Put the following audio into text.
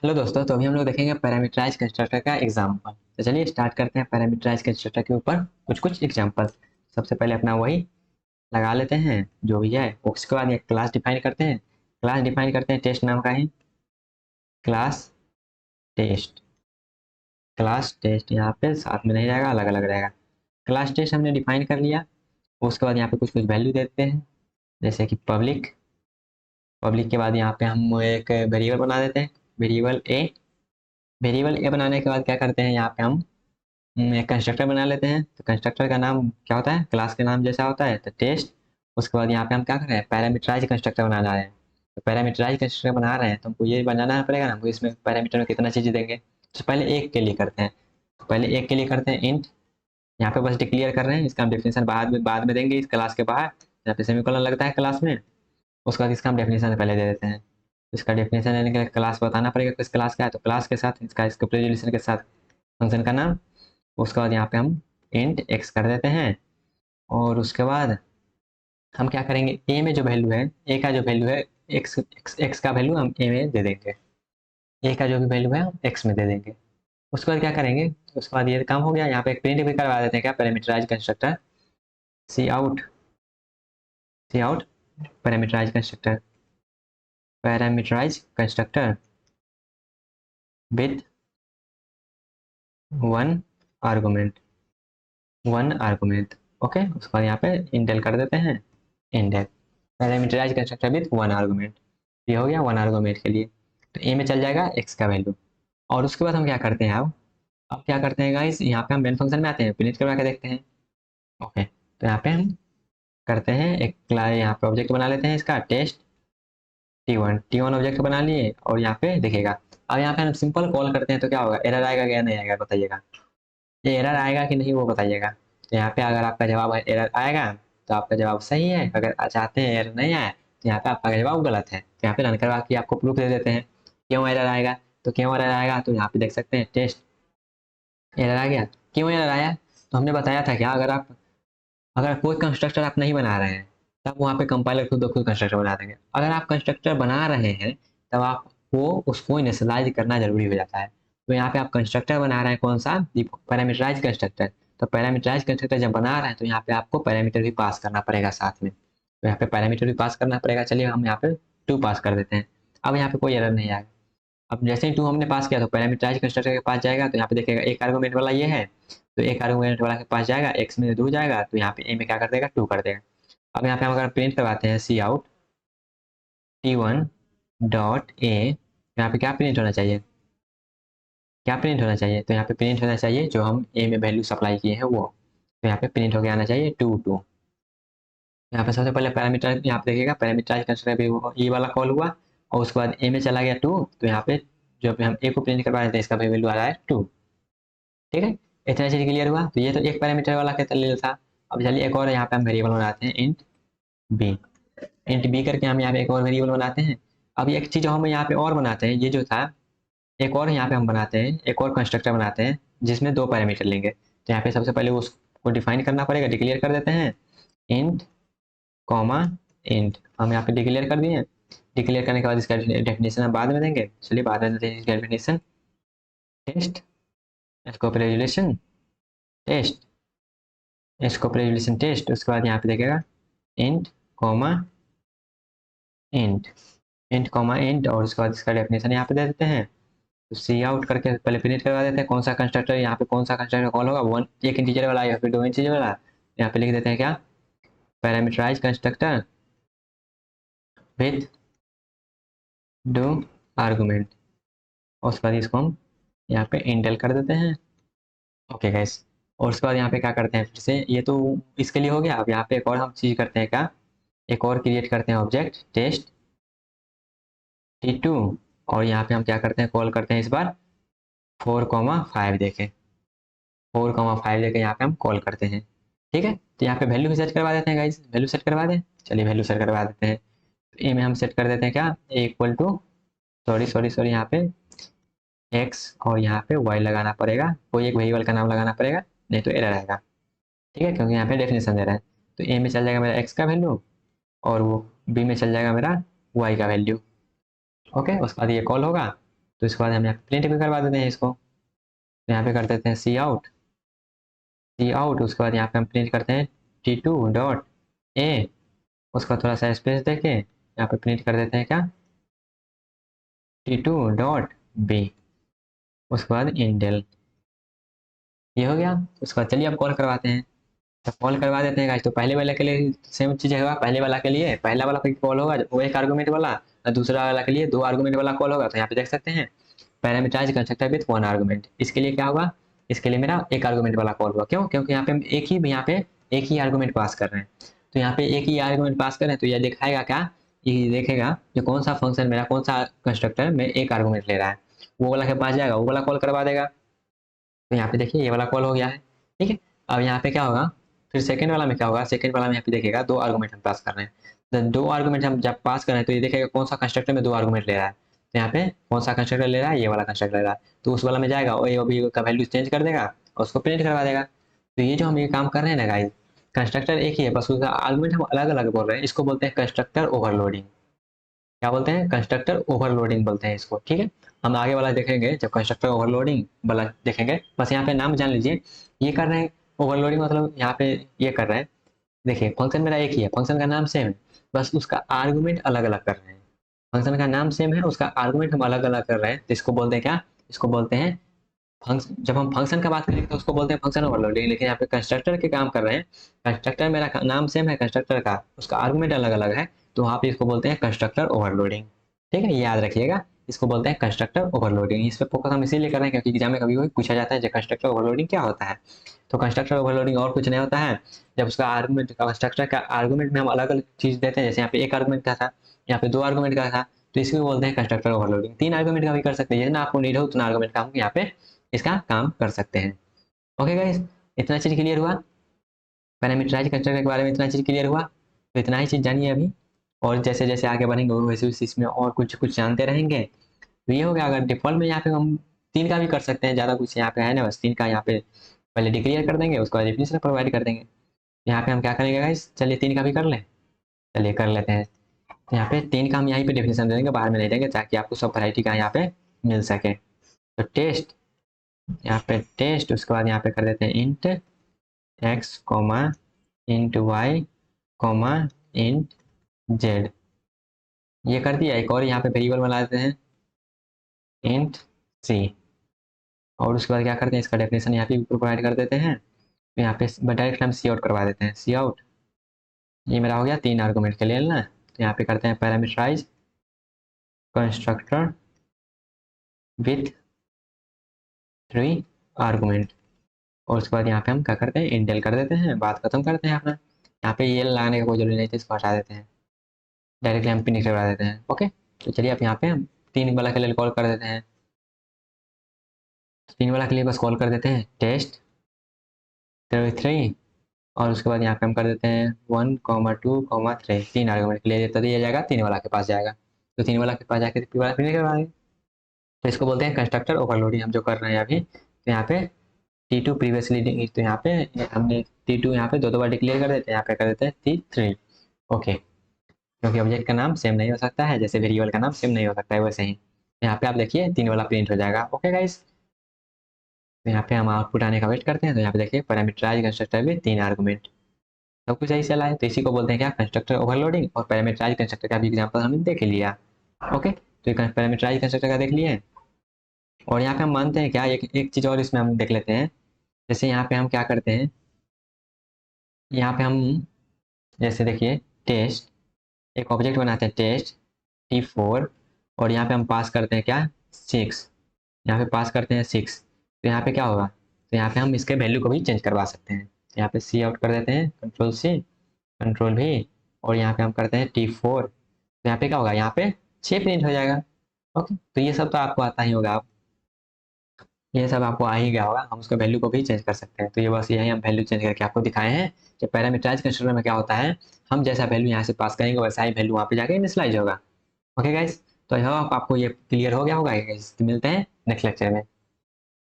Hello दोस्तों, तो अभी हम लोग देखेंगे पैरामीटराइज कंस्ट्रक्टर का एग्जाम्पल। तो चलिए स्टार्ट करते हैं पैरामीटराइज कंस्ट्रक्टर के ऊपर कुछ कुछ एग्जाम्पल। सबसे पहले अपना वही लगा लेते हैं जो भी है। उसके बाद ये क्लास डिफाइन करते हैं। क्लास डिफाइन करते हैं टेस्ट नाम का ही, क्लास टेस्ट। क्लास टेस्ट यहाँ पे साथ में नहीं रहेगा, अलग अलग रहेगा। क्लास टेस्ट हमने डिफाइन कर लिया। उसके बाद यहाँ पे कुछ कुछ वैल्यू देते हैं, जैसे कि पब्लिक। पब्लिक के बाद यहाँ पे हम एक वेरिएबल बना देते हैं, वेरिएबल ए। वेरिएबल ए बनाने के बाद क्या करते हैं, यहाँ पे हम एक कंस्ट्रक्टर बना लेते हैं। तो कंस्ट्रक्टर का नाम क्या होता है, क्लास के नाम जैसा होता है, तो टेस्ट। उसके बाद यहाँ पे हम क्या कर रहे हैं, पैरामीटराइज कंस्ट्रक्टर बना रहे हैं। तो पैरामीटराइज कंस्ट्रक्टर बना रहे हैं तो हमको ये बनाना पड़ेगा ना, हमको इसमें पैरामीटर में कितना चीज़ देंगे। तो पहले एक के लिए करते हैं। तो पहले एक के लिए करते हैं इंट। यहाँ पे बस डिक्लेयर कर रहे हैं, इसका हम डेफिनेशन बाद में देंगे इस क्लास के बाहर। यहाँ पे सेमीकोलन लगता है क्लास में। उसके बाद इसका हम डेफिनेशन पहले दे देते हैं। इसका डेफिनेशन देने के लिए क्लास बताना पड़ेगा किस क्लास का है, तो क्लास के साथ इसका स्कोप रेजोल्यूशन के साथ फंक्शन का नाम। उसके बाद यहाँ पे हम इंट एक्स कर देते हैं। और उसके बाद हम क्या करेंगे, ए में जो वैल्यू है, ए का जो वैल्यू है, एक्स एक्स एक्स का वैल्यू हम ए में दे देंगे। ए का जो भी वैल्यू है हम एक्स में दे देंगे। उसके बाद क्या करेंगे, उसके बाद ये काम हो गया। यहाँ पे एक प्रिंट भी करवा देते हैं क्या, parameterise constructor cout parameterise constructor, parameterise constructor with one argument, one argument. Okay, उसके बाद यहाँ पे इंडेल कर देते हैं, endl parameterise constructor with one argument. ये हो गया वन आर्गुमेंट के लिए। तो ए में चल जाएगा एक्स का वैल्यू। और उसके बाद हम क्या करते हैं, अब क्या करते हैं गाइस, यहाँ पे हम मेन फंक्शन में आते हैं, प्रिंट करवा के देखते हैं। ओके, तो यहाँ पे हम करते हैं एक यहाँ पे ऑब्जेक्ट बना लेते हैं इसका टेस्ट टी वन ऑब्जेक्ट बना लिए। और यहाँ पे दिखेगा। अब यहाँ पे हम सिंपल कॉल करते हैं तो क्या होगा, एरर आएगा क्या नहीं आएगा बताइएगा। ये एरर आएगा कि नहीं वो बताइएगा। तो यहाँ पे अगर आपका जवाब है एरर आएगा तो आपका जवाब सही है। अगर चाहते हैं एरर नहीं आए तो यहाँ पे आपका जवाब गलत है। तो यहाँ पे रन करवा के आपको प्रूफ दे देते हैं क्यों एरर आएगा। तो क्यों एरर आएगा, तो यहाँ पे देख सकते हैं टेस्ट एरर आ गया। क्यों एरर आया, तो हमने बताया था क्या, अगर कोई कंस्ट्रक्टर आप नहीं बना रहे हैं तब वहाँ पे कंपाइलर खुद ब खुद कंस्ट्रक्टर बना देंगे। अगर आप कंस्ट्रक्टर बना रहे हैं तब आपको उसको इनिशियलाइज करना जरूरी हो जाता है। तो यहाँ पे आप कंस्ट्रक्टर बना रहे हैं, कौन सा, पैरामीटराइज कंस्ट्रक्टर। तो पैरामीटराइज कंस्ट्रक्टर जब बना रहे हैं तो यहाँ पे आपको पैरामीटर भी पास करना पड़ेगा साथ में। तो यहाँ पे पैरामीटर भी पास करना पड़ेगा। चलिए हम यहाँ पे टू पास कर देते हैं। अब यहाँ पे कोई एरर नहीं आएगा। अब जैसे ही टू हमने पास किया तो पैरामीटराइज कंस्ट्रक्टर के पास जाएगा, तो यहाँ पे देखेगा एक आर्गुमेंट वाला ये है। तो एक आर्गुमेंट वाला के पास जाएगा, एक्स में टू जाएगा, तो यहाँ पे ए में क्या कर देगा, टू कर देगा। अब यहाँ पे हम अगर प्रिंट करवाते हैं सी आउट T1 डॉट ए, यहाँ पे क्या प्रिंट होना चाहिए, क्या प्रिंट होना चाहिए, तो यहाँ पे प्रिंट होना चाहिए जो हम ए में वैल्यू सप्लाई किए हैं वो। तो यहाँ पे प्रिंट हो गया आना चाहिए टू टू। यहाँ पे सबसे पहले पैरामीटर यहाँ पे देखिएगा, पैरामीटराइज कंस्ट्रक्टर ये वाला कॉल हुआ। और उसके बाद ए में चला गया टू, तो यहाँ पे जो भी हम ए को प्रिंट करवा रहे थे इसका भी वैल्यू आ रहा है टू। ठीक है, इतना चीज क्लियर हुआ। तो ये तो एक पैरामीटर वाला के था। अब चलिए एक और यहाँ पे हम वेरिएबल बनाते हैं इंट बी। इंट बी करके हम यहाँ पे एक और वेरिएबल बनाते हैं। अब एक चीज हम यहाँ पे और बनाते हैं, ये जो था एक और यहाँ पे हम बनाते हैं, एक और कंस्ट्रक्टर बनाते हैं जिसमें दो पैरामीटर लेंगे। तो यहाँ पे सबसे पहले उसको डिफाइन करना पड़ेगा, डिक्लेयर कर देते हैं इंट कॉमा इंट। हम यहाँ पे डिक्लेयर कर दिए। डिक्लेयर करने के बाद इसका डेफिनेशन हम बाद में देंगे। चलिए बाद में देते हैं इसका definition test scope resolution test scope resolution test. उसके बाद यहाँ पे देखेगा int comma int, int comma int. और उसके बाद इसका डेफिनेशन यहाँ पे दे देते हैं। तो सी आउट करके पहले प्रिंट करवा देते हैं कौन सा कंस्ट्रक्टर, यहाँ पे कौन सा कंस्ट्रक्टर कॉल होगा, वन एक इंटीजर वाला या फिर दो इंटीजर वाला। यहाँ पे लिख देते हैं क्या, parameterise constructor with two argument. और उसके बाद इसको हम यहाँ पे इंडेल कर देते हैं। ओके गाइस, और उसके बाद यहाँ पे क्या करते हैं, फिर से ये तो इसके लिए हो गया। अब यहाँ पे एक और हम चीज करते हैं क्या, एक और क्रिएट करते हैं ऑब्जेक्ट टेस्ट T2। और यहाँ पे हम क्या करते हैं, कॉल करते हैं इस बार 4,5 देके, 4,5 देके यहाँ पे हम कॉल करते हैं। ठीक है, तो यहाँ पे वैल्यू भी सेट करवा देते हैं गाइस, वैल्यू सेट करवा दें। चलिए वैल्यू सेट करवा देते हैं। तो ए में हम सेट कर देते हैं क्या, a equal to, sorry sorry sorry, यहाँ पे एक्स और यहाँ पे वाई लगाना पड़ेगा, कोई एक वेरिएबल का नाम लगाना पड़ेगा, नहीं तो एरर आएगा। ठीक है, क्योंकि यहाँ पे डेफिनेशन दे रहा है। तो ए में चल जाएगा मेरा एक्स का वैल्यू और वो बी में चल जाएगा मेरा वाई का वैल्यू। ओके, उसके बाद ये कॉल होगा। तो इसके बाद हम यहाँ प्रिंट भी करवा देते हैं इसको। तो यहाँ पे कर देते हैं सी आउट, सी आउट। उसके बाद यहाँ पे हम प्रिंट करते हैं T2 डॉट ए। उसका थोड़ा सा स्पेस देके यहाँ पे प्रिंट कर देते हैं क्या, T2 डॉट बी। उसके बाद इंडेल, ये हो गया। उसके बाद चलिए अब कॉल करवाते हैं। तो कॉल करवा देते हैं गाइस। तो पहले वाले के लिए सेम चीज होगा, पहले वाला के लिए पहला वाला कॉल होगा वो एक आर्गुमेंट वाला, और दूसरा वाला के लिए 2 आर्गुमेंट वाला कॉल होगा। तो यहाँ पे देख सकते हैं पैरामीटराइज कंस्ट्रक्टर विद 1 आर्गुमेंट। इसके लिए क्या होगा, इसके लिए मेरा एक आर्गुमेंट वाला कॉल हुआ। क्यों, क्योंकि यहाँ पे हम एक ही आर्गुमेंट पास कर रहे हैं। तो यहाँ पे एक ही आर्गुमेंट पास कर रहे हैं, तो यह दिखाएगा क्या, ये देखेगा कि कौन सा फंक्शन मेरा, कौन सा कंस्ट्रक्टर में एक आर्गुमेंट ले रहा है। वो वाला के पास जाएगा, वो वाला कॉल करवा देगा। तो यहाँ पे देखिए ये वाला कॉल हो गया है, ठीक है। अब यहाँ पे क्या होगा, फिर सेकंड वाला में क्या होगा, सेकंड वाला में यहाँ पे देखिएगा 2 आर्गुमेंट हम पास कर रहे हैं। तो 2 आर्गुमेंट हम जब पास कर रहे हैं तो ये देखेगा कौन सा कंस्ट्रक्टर में 2 आर्गुमेंट ले रहा है। तो यहाँ पे कौन सा कंस्ट्रक्टर ले रहा है, ये वाला कंस्ट्रक्टर ले रहा है। तो उस वाला में जाएगा और ये अभी का वैल्यू चेंज कर देगा और उसको प्रिंट करवा देगा। तो ये जो हम ये काम कर रहे हैं ना गाइस, कंस्ट्रक्टर एक ही है, बस उसका आर्गुमेंट हम अलग अलग बोल रहे हैं। इसको बोलते हैं कंस्ट्रक्टर ओवरलोडिंग। क्या बोलते हैं, कंस्ट्रक्टर ओवरलोडिंग बोलते हैं इसको, ठीक है। हम आगे वाला देखेंगे जब कंस्ट्रक्टर ओवरलोडिंग वाला देखेंगे। बस यहाँ पे नाम जान लीजिए, ये कर रहे हैं ओवरलोडिंग, मतलब यहाँ पे ये कर रहे हैं। देखिए फंक्शन मेरा एक ही है, फंक्शन का नाम सेम है, बस उसका आर्गुमेंट अलग अलग कर रहे हैं। फंक्शन का नाम सेम है, उसका आर्गुमेंट हम अलग अलग कर रहे हैं। तो इसको बोलते हैं क्या, इसको बोलते हैं फंक्शन। जब हम फंक्शन का बात करेंगे तो उसको बोलते हैं फंक्शन ओवरलोडिंग, लेकिन यहाँ पे कंस्ट्रक्टर के काम कर रहे हैं। कंस्ट्रक्टर मेरा नाम सेम है कंस्ट्रक्टर का, उसका आर्गुमेंट अलग अलग है, तो वहाँ पे इसको बोलते हैं कंस्ट्रक्टर ओवरलोडिंग। ठीक है, ये याद रखिएगा, इसको बोलते हैं कंस्ट्रक्टर ओवरलोडिंग। इस पे फोकस हम इसीलिए कर रहे हैं क्योंकि एग्जाम में कभी कभी पूछा जाता है कंस्ट्रक्टर ओवरलोडिंग क्या होता है। तो कंस्ट्रक्टर ओवरलोडिंग और कुछ नहीं होता है, जब उसका आर्गुमेंट, कंस्ट्रक्टर का आर्गुमेंट में हम अलग अलग चीज देते हैं। जैसे यहाँ पे एक आर्गुमेंट का था, यहाँ पे 2 आर्गुमेंट का था, तो इसको बोलते हैं कंस्ट्रक्टर ओवरलोडिंग। 3 आर्गुमेंट का भी कर सकते हैं, जितना आपको नीड हो उतना आर्गुमेंट का हम यहाँ पे इसका काम कर सकते हैं। ओके गाइस, इतना चीज क्लियर हुआ, पैरामीटराइज कंस्ट्रक्टर के बारे में इतना चीज क्लियर हुआ। तो इतना ही चीज जानिए अभी, और जैसे जैसे आगे बढ़ेंगे वैसे वैसे इसमें और कुछ कुछ जानते रहेंगे। तो ये हो गया। अगर डिफॉल्ट में यहाँ पे हम 3 का भी कर सकते हैं, ज़्यादा कुछ यहाँ पे है ना, बस 3 का यहाँ पे पहले डिक्लेयर कर देंगे, उसके बाद डेफिनेशन प्रोवाइड कर देंगे। यहाँ पे हम क्या करेंगे गाइस, चलिए 3 का भी कर लें, चलिए कर लेते हैं। तो यहाँ पे 3 का हम यहीं पे डेफिनेशन दे देंगे, बाहर में नहीं देंगे, ताकि आपको सब वैरायटी का यहाँ पे मिल सके। तो टेस्ट, यहाँ पे टेस्ट, उसके बाद यहाँ पे कर देते हैं int x comma int y comma int z. ये कर दिया। एक और यहाँ पे वेरिएबल बना देते हैं इंट सी, और उसके बाद क्या करते हैं, इसका डेफिनेशन यहाँ पे प्रोवाइड कर देते हैं। तो यहाँ पे डायरेक्ट हम सी आउट करवा देते हैं, सी आउट। ये मेरा हो गया 3 आर्गुमेंट के लिए ना। तो यहाँ पे करते हैं पैरामीटराइज कंस्ट्रक्टर विथ 3 आर्गुमेंट, और उसके बाद यहाँ पे हम क्या करते हैं, इंडेल कर देते हैं, बात खत्म करते हैं अपना। यहाँ पे ये लगाने का कोई जरूरी नहीं था, इसको हटा देते हैं, डायरेक्टली हम पिन करवा देते हैं। ओके, तो चलिए अब यहाँ पे हम 3 वाला के लिए कॉल कर देते हैं। 3 वाला के लिए बस कॉल कर देते हैं टेस्ट 3, और उसके बाद यहाँ पे हम कर देते हैं 1,2,3। 3 आर्गुमेंट के लिए तभी ये जाएगा 3 वाला के पास जाएगा। तो 3 वाला के पास जाके 3 वाला फिर करवा देंगे। तो इसको बोलते हैं कंस्ट्रक्टर ओवरलोडिंग, हम जो कर रहे हैं अभी। तो यहाँ पे T2 प्रीवियसली, तो यहाँ पे हमने T2 यहाँ पे 2 बार डिक्लेयर कर देते हैं, यहाँ पे कर देते हैं T3। ओके, क्योंकि ऑब्जेक्ट का नाम सेम नहीं हो सकता है, जैसे वेरिएबल का नाम सेम नहीं हो सकता है वैसे ही यहाँ पे आप देखिए 3 वाला प्रिंट हो जाएगा। ओके गाइस, तो यहाँ पे हम आउटपुट आने का वेट करते हैं। तो यहाँ पे देखिए पैरामीटराइज कंस्ट्रक्टर में 3 आर्गुमेंट, सब कुछ सही चला है। तो इसी को बोलते हैं क्या, कंस्ट्रक्टर ओवरलोडिंग। और पैरामीटराइज कंस्ट्रक्टर का भी एग्जांपल हमने देख लिया। ओके, तो पैरामीटराइज कंस्ट्रक्टर का देख लिए। और यहाँ पे हम मानते हैं क्या, एक चीज और इसमें हम देख लेते हैं। जैसे यहाँ पे हम क्या करते हैं, यहाँ पे हम जैसे देखिए टेस्ट, एक ऑब्जेक्ट बनाते हैं टेस्ट T4, और यहाँ पे हम पास करते हैं क्या 6, यहाँ पे पास करते हैं 6। तो यहाँ पे क्या होगा, तो यहाँ पे हम इसके वैल्यू को भी चेंज करवा सकते हैं। यहाँ पे सी आउट कर देते हैं, कंट्रोल C कंट्रोल V, और यहाँ पे हम करते हैं T4। तो यहाँ पे क्या होगा, यहाँ पे 6 प्रिंट हो जाएगा। ओके, तो ये सब तो आपको आता ही होगा, ये सब आपको आ ही गया होगा। हम उसके वैल्यू को भी चेंज कर सकते हैं। तो ये बस यही हम वैल्यू चेंज करके आपको दिखाए हैं कि पैरामीटराइज कंस्ट्रक्टर में क्या होता है, हम जैसा वैल्यू यहाँ से पास करेंगे वैसा ही वैल्यू वहाँ पे जाके इनिशियलाइज होगा। ओके गाइस, तो आई होप आपको ये क्लियर हो गया होगा। मिलते हैं नेक्स्ट लेक्चर में।